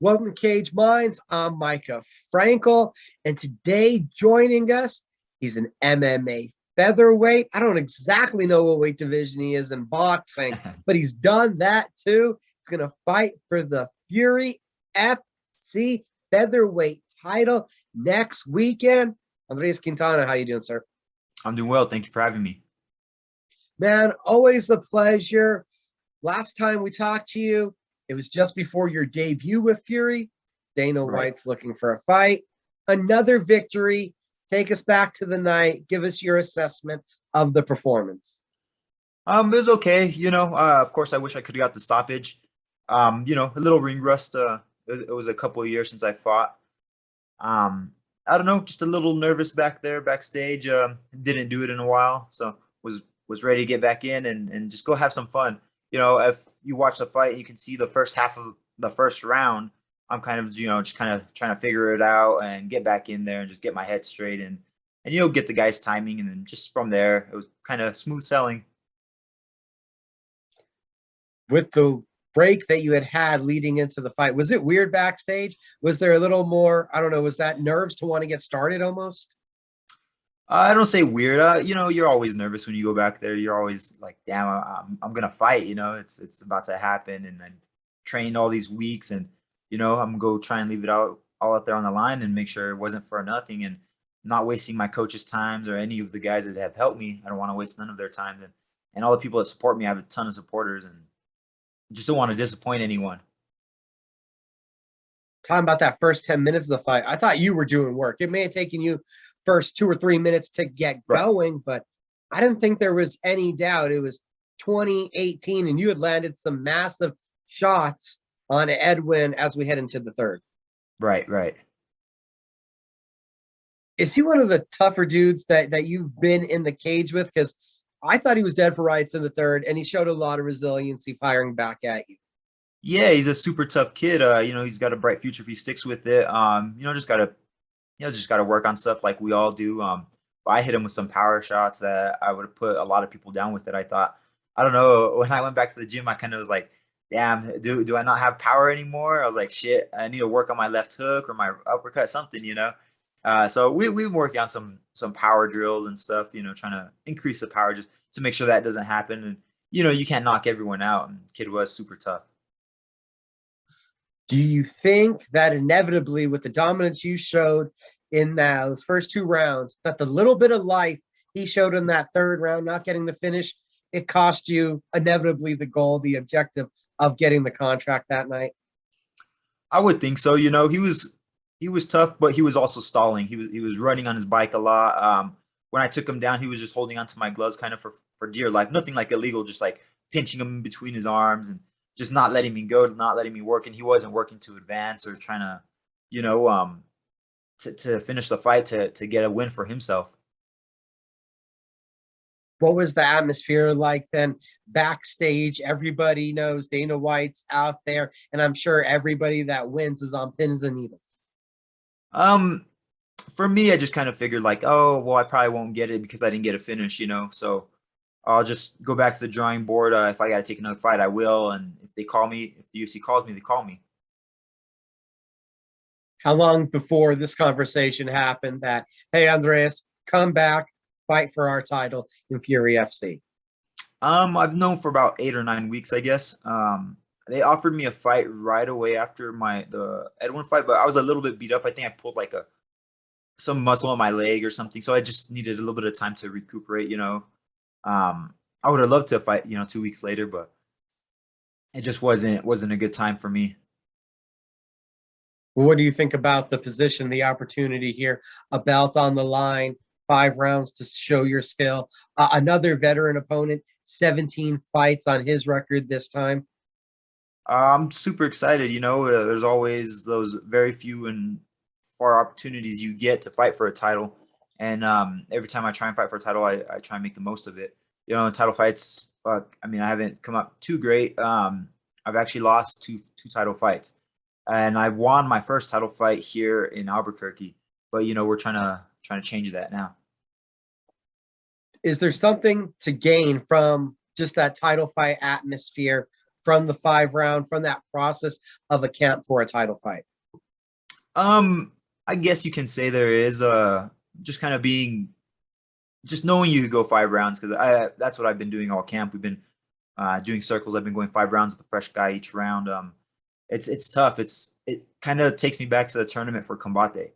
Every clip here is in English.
Welcome to Cage Minds. I'm Mika Frankl, and today joining us, he's an MMA featherweight. I don't exactly know what weight division he is in boxing, but he's done that too. He's going to fight for the Fury FC Featherweight title next weekend. Andres Quintana, how you doing, sir? I'm doing well. Thank you for having me. Man, always a pleasure. Last time we talked to you, it was just before your debut with Fury. Dana Right. White's looking for a fight. Another victory. Take us back to the night. Give us your assessment of the performance. It was okay. Of course, I wish I could have got the stoppage. A little ring rust. It was a couple of years since I fought. I don't know, just a little nervous back there backstage. Didn't do it in a while, so was ready to get back in and just go have some fun. If you watch the fight, you can see the first half of the first round. I'm kind of, just kind of trying to figure it out and get back in there and just get my head straight and get the guy's timing. And then just from there, it was kind of smooth sailing. With the break that you had leading into the fight, was it weird backstage? Was there a little more, I don't know, was that nerves to want to get started almost? I don't say weird. You're always nervous when you go back there. You're always like, damn, I'm gonna fight. It's about to happen, and I trained all these weeks, and I'm gonna go try and leave it all out there on the line and make sure it wasn't for nothing, and not wasting my coach's times or any of the guys that have helped me. I don't want to waste none of their time, and all the people that support me. I have a ton of supporters, and just don't want to disappoint anyone. Talking about that first 10 minutes of the fight, I thought you were doing work. It may have taken you first 2 or 3 minutes to get Right. going, but I didn't think there was any doubt. It was 2018, and you had landed some massive shots on Edwin as we head into the third. Right, right. Is he one of the tougher dudes that you've been in the cage with? Because I thought he was dead for rights in the third, and he showed a lot of resiliency firing back at you. Yeah, he's a super tough kid. He's got a bright future if he sticks with it. Just gotta work on stuff like we all do. But I hit him with some power shots that I would have put a lot of people down with it. I don't know, when I went back to the gym, I kind of was like, damn, do I not have power anymore? I was like, shit, I need to work on my left hook or my uppercut, something. So we've been working on some power drills and stuff, trying to increase the power just to make sure that doesn't happen. And you can't knock everyone out. And kid was super tough. Do you think that inevitably, with the dominance you showed in those first 2 rounds, that the little bit of life he showed in that third round, not getting the finish, it cost you inevitably the goal, the objective of getting the contract that night? I would think so. He was tough, but he was also stalling. He was running on his bike a lot. When I took him down, he was just holding onto my gloves kind of for dear life. Nothing like illegal, just like pinching him in between his arms and just not letting me go, not letting me work. And he wasn't working to advance or trying to, you know, to finish the fight to get a win for himself. What was the atmosphere like then backstage? Everybody knows Dana White's out there, and I'm sure everybody that wins is on pins and needles. Um, for me, I just kind of figured like, oh, well, I probably won't get it because I didn't get a finish. So I'll just go back to the drawing board. If I got to take another fight, I will. And if they call me, if the UFC calls me, they call me. How long before this conversation happened that, hey, Andreas, come back, fight for our title in Fury FC? I've known for about 8 or 9 weeks, I guess. They offered me a fight right away after the Edwin fight, but I was a little bit beat up. I think I pulled like a some muscle on my leg or something, so I just needed a little bit of time to recuperate. I would have loved to fight, 2 weeks later, but it just wasn't a good time for me. What do you think about the position, the opportunity here, a belt on the line, 5 rounds to show your skill, another veteran opponent, 17 fights on his record this time? I'm super excited. There's always those very few and far opportunities you get to fight for a title. And every time I try and fight for a title, I try and make the most of it. Title fights, fuck, I mean, I haven't come up too great. I've actually lost two title fights. And I won my first title fight here in Albuquerque. But we're trying to change that now. Is there something to gain from just that title fight atmosphere from the 5 round, from that process of a camp for a title fight? I guess you can say there is just kind of being just knowing you could go 5 rounds, because I that's what I've been doing all camp. We've been doing circles. I've been going 5 rounds with a fresh guy each round. It's tough. It kind of takes me back to the tournament for Combate.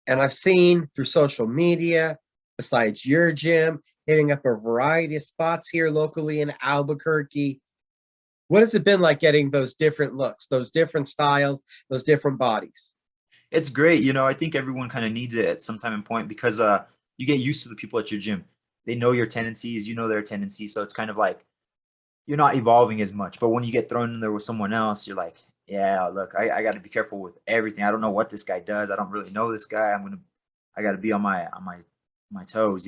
And I've seen through social media, besides your gym, hitting up a variety of spots here locally in Albuquerque. What has it been like getting those different looks, those different styles, those different bodies? It's great. I think everyone kind of needs it at some time and point, because you get used to the people at your gym. They know your tendencies, you know their tendencies. So it's kind of like you're not evolving as much. But when you get thrown in there with someone else, you're like, yeah, look, I got to be careful with everything. I don't know what this guy does. I don't really know this guy. I got to be on my toes.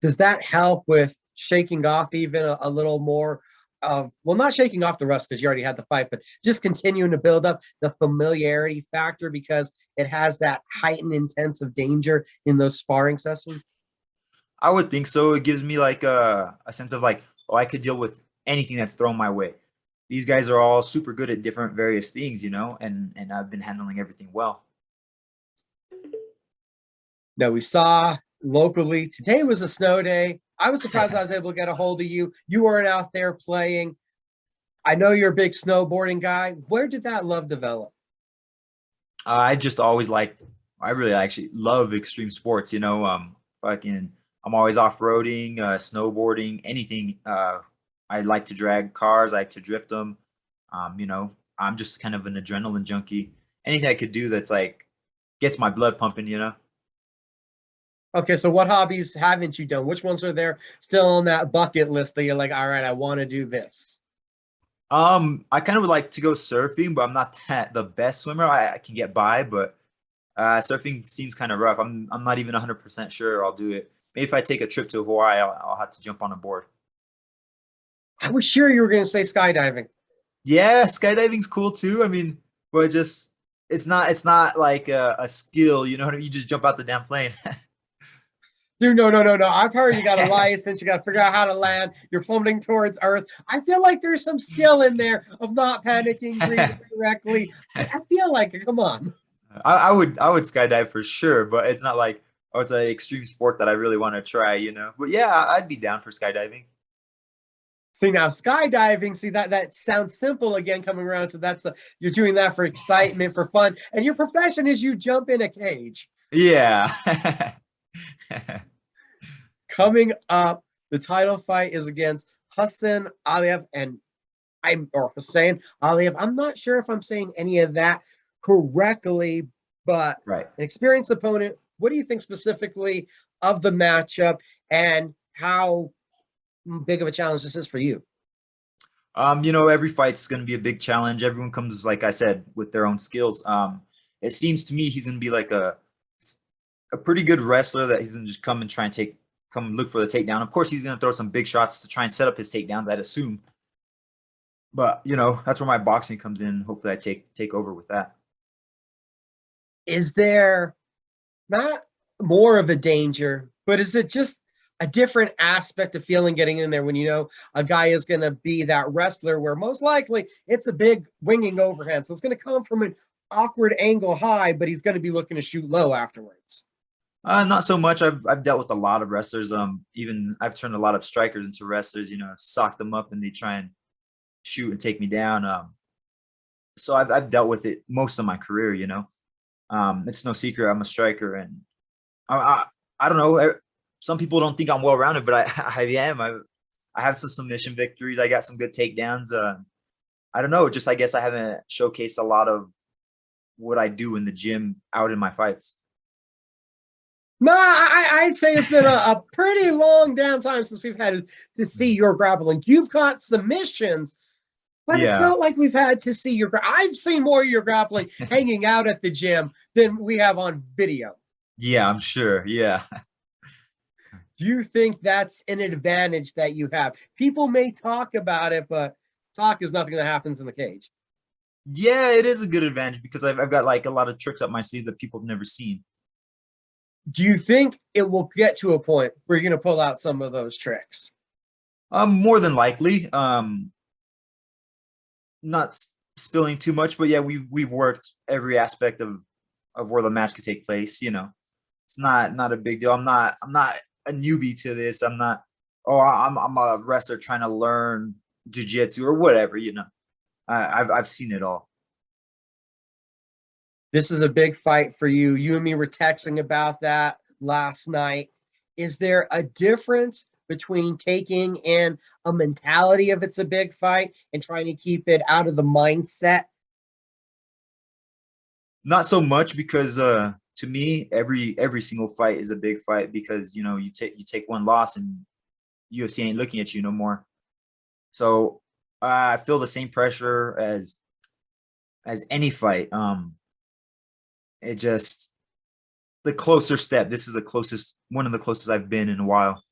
Does that help with shaking off even a little more of, well, not shaking off the rust because you already had the fight, but just continuing to build up the familiarity factor because it has that heightened intensive danger in those sparring sessions? I would think so. It gives me like a sense of like, oh, I could deal with anything that's thrown my way. These guys are all super good at different various things, and I've been handling everything well. Now, we saw locally, today was a snow day. I was surprised I was able to get a hold of you. You weren't out there playing. I know you're a big snowboarding guy. Where did that love develop? I just always liked. I really actually love extreme sports. Fucking. I'm always off-roading, snowboarding, anything. I like to drag cars. I like to drift them. I'm just kind of an adrenaline junkie. Anything I could do that's like gets my blood pumping. Okay, so what hobbies haven't you done? Which ones are there still on that bucket list that you're like, all right, I want to do this? I kind of would like to go surfing, but I'm not the best swimmer. I can get by, but surfing seems kind of rough. I'm not even 100% sure I'll do it. Maybe if I take a trip to Hawaii, I'll have to jump on a board. I was sure you were going to say skydiving. Yeah, skydiving's cool too. I mean, but it's not like a skill, you know what I mean? You just jump out the damn plane. Dude, no. I've heard you got a license. You got to figure out how to land. You're plummeting towards Earth. I feel like there's some skill in there of not panicking, breathing correctly. I feel like it. Come on. I would skydive for sure, but it's not like, oh, it's an extreme sport that I really want to try. But yeah, I'd be down for skydiving. See, now skydiving, see that sounds simple again coming around. So you're doing that for excitement, for fun, and your profession is you jump in a cage. Yeah. Coming up, the title fight is against Huseyn Aliev or Huseyn Aliev. I'm not sure if I'm saying any of that correctly, but Right. an experienced opponent. What do you think specifically of the matchup and how big of a challenge this is for you? Every fight's going to be a big challenge. Everyone comes, like I said, with their own skills. It seems to me he's going to be like a pretty good wrestler that he's going to just come and try and come look for the takedown. Of course, he's going to throw some big shots to try and set up his takedowns, I'd assume. But, that's where my boxing comes in. Hopefully I take over with that. Is there not more of a danger, but is it just a different aspect of feeling getting in there when you know a guy is going to be that wrestler where most likely it's a big winging overhand. So it's going to come from an awkward angle high, but he's going to be looking to shoot low afterwards. Not so much. I've dealt with a lot of wrestlers. Even I've turned a lot of strikers into wrestlers. Sock them up and they try and shoot and take me down. So I've dealt with it most of my career. It's no secret I'm a striker, and I don't know. Some people don't think I'm well rounded, but I am. I have some submission victories. I got some good takedowns. I don't know. Just I guess I haven't showcased a lot of what I do in the gym out in my fights. No, I'd say it's been a pretty long damn time since we've had to see your grappling. You've got submissions, but It's not like we've had to see I've seen more of your grappling hanging out at the gym than we have on video. Yeah, I'm sure. Yeah. Do you think that's an advantage that you have? People may talk about it, but talk is nothing that happens in the cage. Yeah, it is a good advantage because I've got like a lot of tricks up my sleeve that people have never seen. Do you think it will get to a point where you're going to pull out some of those tricks? More than likely. Not spilling too much, but yeah, we've worked every aspect of where the match could take place. It's not a big deal. I'm not a newbie to this. I'm not. Oh, I'm a wrestler trying to learn jujitsu or whatever. I've seen it all. This is a big fight for you. You and me were texting about that last night. Is there a difference between taking in a mentality of it's a big fight and trying to keep it out of the mindset? Not so much because to me every single fight is a big fight because you take one loss and UFC ain't looking at you no more. So I feel the same pressure as any fight. It just the closer step. This is one of the closest I've been in a while.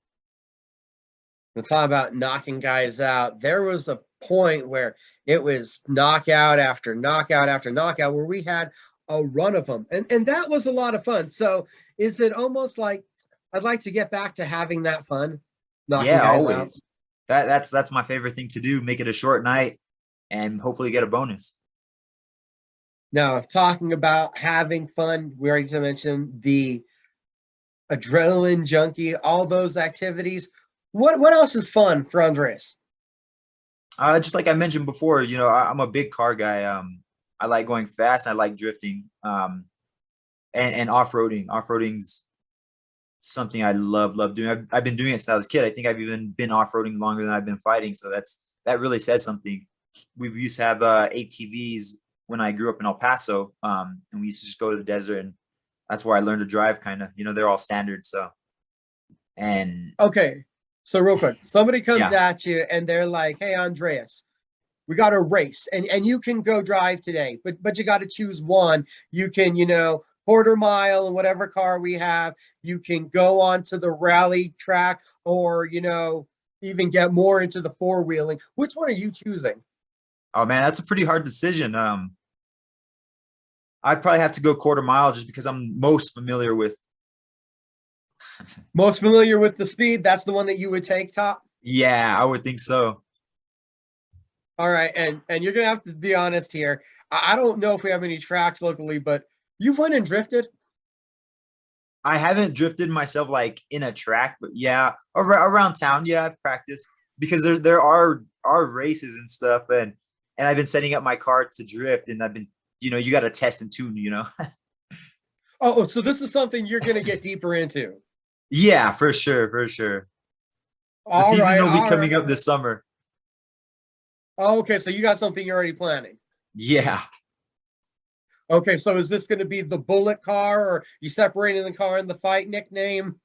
We'll talk about knocking guys out. There was a point where it was knockout after knockout after knockout where we had a run of them. And that was a lot of fun. So is it almost like I'd like to get back to having that fun, knocking Yeah, guys out? always. That's my favorite thing to do. Make it a short night and hopefully get a bonus. Now, if talking about having fun, we already mentioned the adrenaline junkie, all those activities. What else is fun for Andres? Just like I mentioned before, I'm a big car guy. I like going fast. I like drifting. And off-roading. Off-roading's something I love doing. I've been doing it since I was a kid. I think I've even been off-roading longer than I've been fighting. So that really says something. We used to have ATVs when I grew up in El Paso, and we used to just go to the desert, and that's where I learned to drive. Kind of, they're all standard. So, and Okay, so real quick, somebody comes yeah, at you and they're like, "Hey, Andreas, we got a race, and you can go drive today, but you got to choose one. You can, quarter mile and whatever car we have. You can go on to the rally track, or even get more into the four wheeling. Which one are you choosing?" oh man, that's a pretty hard decision. I'd probably have to go quarter mile just because I'm most familiar with. Most familiar with the speed? That's the one that you would take, top. Yeah, I would think so. All right, and you're gonna have to be honest here. I don't know if we have any tracks locally, but you've went and drifted. I haven't drifted myself like in a track, but yeah, around town, yeah, I've practiced because there are races and stuff, and I've been setting up my car to drift, and I've been, you got to test and tune. Oh, so this is something you're gonna get deeper into. Yeah, for sure, for sure. The All season right, will be all coming right. up this summer. Okay, so you got something you're already planning. Yeah, Okay, so is this going to be the bullet car, or you separating the car and the fight nickname?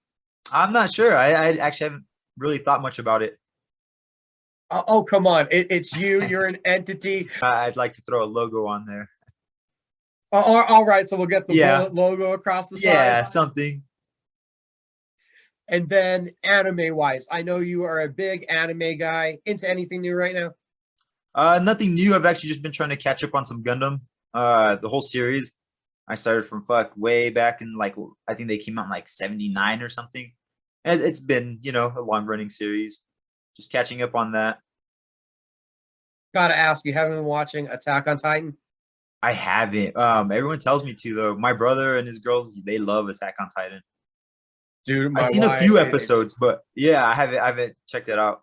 I'm not sure. I actually haven't really thought much about it. Oh, come on, it's you. You're an entity. I'd like to throw a logo on there. All right, so we'll get the Yeah, bullet logo across the side. yeah, something. And then anime wise, I know you are a big anime guy. Into anything new right now? Nothing new. I've actually just been trying to catch up on some Gundam. The whole series. I started from way back in like I think they came out in like '79 or something. And it's been, a long running series. Just catching up on that. Gotta ask, you haven't been watching Attack on Titan? I haven't. Everyone tells me to though. My brother and his girls, they love Attack on Titan. Dude, I've my seen a wife, few episodes, but yeah, I haven't checked it out.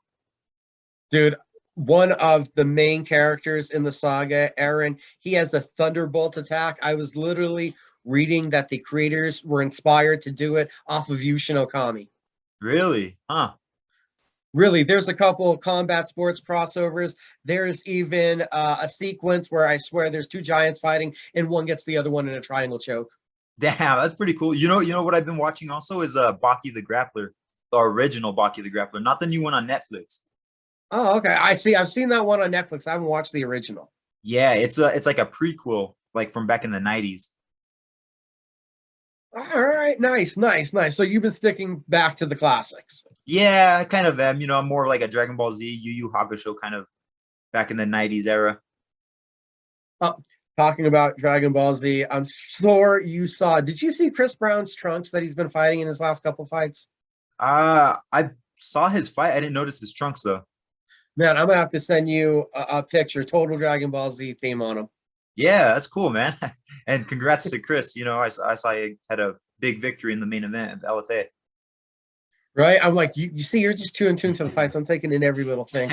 dude, one of the main characters in the saga, Eren, he has the Thunderbolt attack. I was literally reading that the creators were inspired to do it off of Yushin Okami. Really? Huh. Really, there's a couple of combat sports crossovers. There's even a sequence where I swear there's two giants fighting and one gets the other one in a triangle choke. Damn, that's pretty cool. You know what I've been watching also is Baki the Grappler, the original Baki the Grappler, not the new one on Netflix. Oh, okay. I see. I've seen that one on Netflix. I haven't watched the original. Yeah, it's like a prequel, like from back in the '90s. All right, nice, nice, nice. So you've been sticking back to the classics. Yeah, I kind of am. I'm more like a Dragon Ball Z, Yu Yu Hakusho kind of back in the '90s era. Oh, talking about Dragon Ball Z, I'm sure you saw. Did you see Chris Brown's trunks that he's been fighting in his last couple fights? I saw his fight. I didn't notice his trunks though. Man, I'm gonna have to send you a picture, total Dragon Ball Z theme on him. Yeah, that's cool, man. And congrats to Chris. You know, I saw he had a big victory in the main event of LFA. Right? I'm like, you see, you're just too in tune to the fights. I'm taking in every little thing.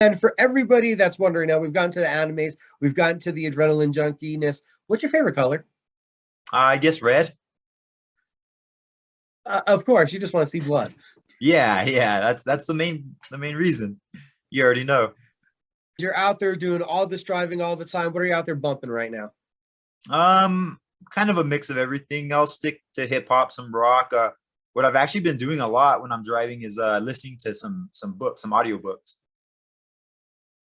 And for everybody that's wondering, now we've gotten to the animes, we've gotten to the adrenaline junkiness. What's your favorite color? I guess red. Of course, you just want to see blood. Yeah, that's the main reason. You already know. You're out there doing all this driving all the time. What are you out there bumping right now? Kind of a mix of everything. I'll stick to hip hop, some rock. What I've actually been doing a lot when I'm driving is listening to some books, some audiobooks.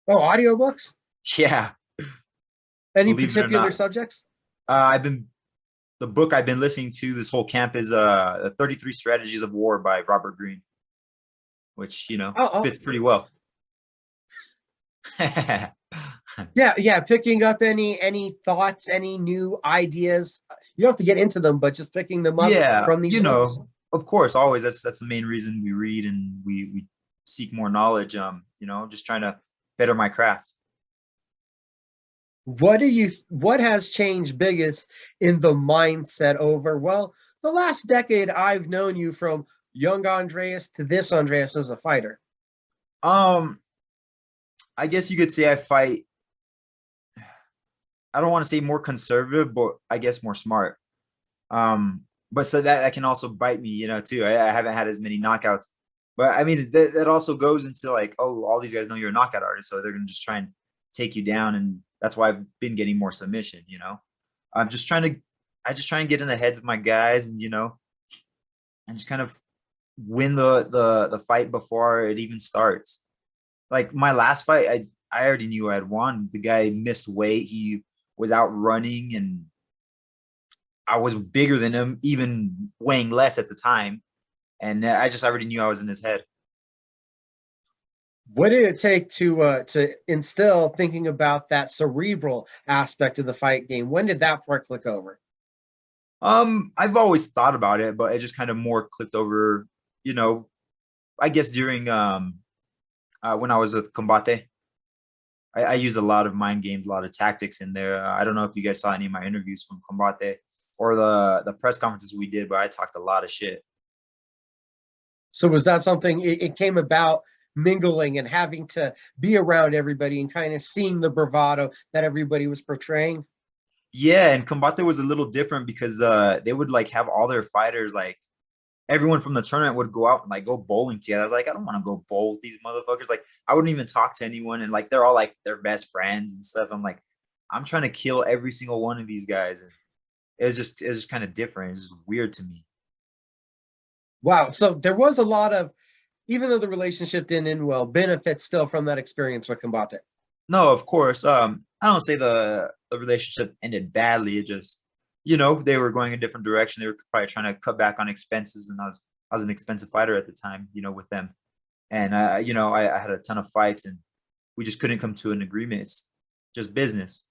Oh, audiobooks? Yeah. Any Believe it or particular not. subjects? The book I've been listening to this whole camp is 33 Strategies of War by Robert Greene, which, you know, fits pretty well. Yeah. Picking up any thoughts, any new ideas. You don't have to get into them, but just picking them up from these books. Of course, always that's the main reason we read and we seek more knowledge. You know, just trying to better my craft. What has changed biggest in the mindset over, well, the last decade I've known you from young Andreas to this Andreas as a fighter? I guess you could say I fight, I don't want to say more conservative, but I guess more smart. But so that can also bite me, you know, too. I haven't had as many knockouts, but I mean, that also goes into like, oh, all these guys know you're a knockout artist, so they're going to just try and take you down. And that's why I've been getting more submission, you know. I just try and get in the heads of my guys and, you know, and just kind of win the fight before it even starts. Like my last fight, I already knew I had won. The guy missed weight. He was out running and I was bigger than him, even weighing less at the time. And I already knew I was in his head. What did it take to instill thinking about that cerebral aspect of the fight game? When did that part click over? I've always thought about it, but it just kind of more clicked over, you know, I guess during when I was with Combate. I used a lot of mind games, a lot of tactics in there. I don't know if you guys saw any of my interviews from Combate or the press conferences we did, but I talked a lot of shit. So was that something it came about mingling and having to be around everybody and kind of seeing the bravado that everybody was portraying? Yeah, and Combate was a little different because they would like have all their fighters, like everyone from the tournament would go out and like go bowling together. I was like, I don't want to go bowl with these motherfuckers. Like, I wouldn't even talk to anyone, and like they're all like their best friends and stuff. I'm like, I'm trying to kill every single one of these guys. And it was just kind of different. It's just weird to me. Wow. So there was a lot of, even though the relationship didn't end well, benefits still from that experience with Combate. No, of course. I don't say the relationship ended badly. It just, you know, they were going a different direction. They were probably trying to cut back on expenses, and I was an expensive fighter at the time, you know, with them. And you know, I had a ton of fights, and we just couldn't come to an agreement. It's just business.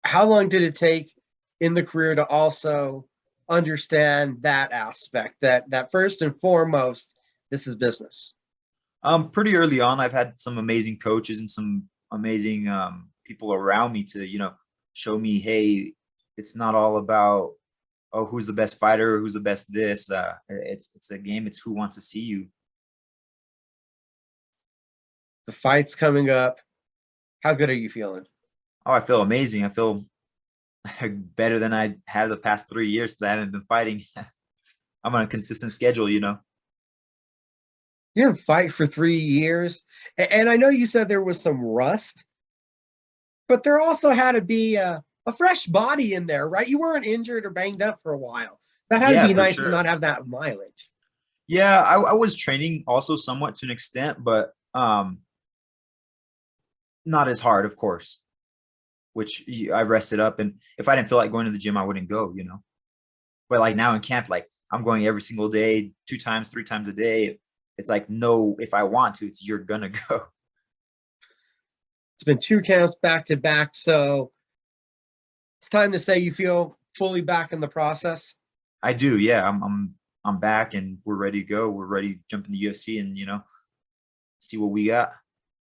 How long did it take in the career to also understand that aspect, that first and foremost, this is business? Pretty early on, I've had some amazing coaches and some amazing people around me to, you know, show me, hey, it's not all about, oh, who's the best fighter, who's the best this. It's a game. It's who wants to see you. The fight's coming up. How good are you feeling? Oh, I feel amazing. I feel better than I have the past 3 years because I haven't been fighting. I'm on a consistent schedule, you know. You didn't fight for 3 years. And I know you said there was some rust, but there also had to be a fresh body in there, right? You weren't injured or banged up for a while. That had to be nice to not have that mileage. Yeah, I was training also somewhat to an extent, but not as hard, of course, which I rested up. And if I didn't feel like going to the gym, I wouldn't go, you know. But like now in camp, like I'm going every single day, 2 times, 3 times a day. It's like, no, if I want to, it's you're gonna go. It's been 2 camps back to back, so it's time to say you feel fully back in the process. I do, yeah. I'm I'm back and we're ready to go. We're ready to jump in the UFC and, see what we got.